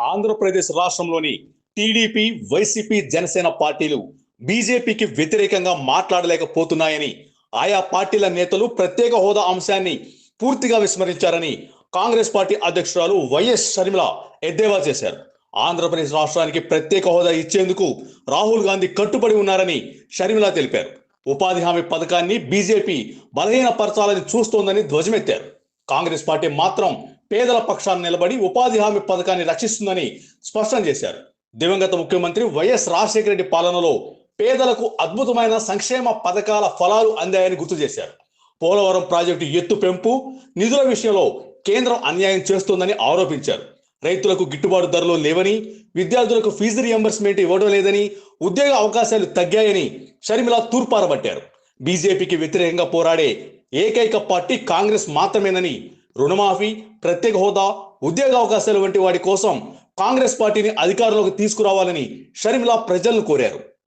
ఆంధ్రప్రదేశ్ రాష్ట్రంలోని TDP, YCP, Janasena పార్టీలు బీజేపీకి వ్యతిరేకంగా మాట్లాడలేకపోతున్నాయని, ఆయా పార్టీల నేతలు ప్రత్యేక హోదా అంశాన్ని పూర్తిగా విస్మరించారని కాంగ్రెస్ పార్టీ అధ్యక్షురాలు వైఎస్ షర్మిల ఎద్దేవా చేశారు. ఆంధ్రప్రదేశ్ రాష్ట్రానికి ప్రత్యేక హోదా ఇచ్చేందుకు రాహుల్ గాంధీ కట్టుబడి ఉన్నారని షర్మిల తెలిపారు. ఉపాధి హామీ పథకాన్ని బీజేపీ బలహీనపరచాలని చూస్తోందని ధ్వజమెత్తారు. కాంగ్రెస్ పార్టీ మాత్రం పేదల పక్షాన్ని నిలబడి ఉపాధి హామీ పథకాన్ని రక్షిస్తుందని స్పష్టం చేశారు. దివంగత ముఖ్యమంత్రి వైఎస్ రాజశేఖర రెడ్డి పాలనలో పేదలకు అద్భుతమైన సంక్షేమ పథకాల ఫలాలు అందాయని గుర్తు చేశారు. పోలవరం ప్రాజెక్టు ఎత్తు పెంపు, నిధుల విషయంలో కేంద్రం అన్యాయం చేస్తోందని ఆరోపించారు. రైతులకు గిట్టుబాటు ధరలు లేవని, విద్యార్థులకు ఫీజు రియంబర్స్మెంట్ ఇవ్వడం లేదని, ఉద్యోగ అవకాశాలు తగ్గాయని షర్మిల తూర్పారబట్టారు. బీజేపీకి వ్యతిరేకంగా పోరాడే ఏకైక పార్టీ కాంగ్రెస్ మాత్రమేనని, రుణమాఫీ, ప్రత్యేక హోదా, ఉద్యోగ అవకాశాలు వంటి వాటి కోసం కాంగ్రెస్ పార్టీని అధికారంలోకి తీసుకురావాలని షర్మిల ప్రజలను కోరారు.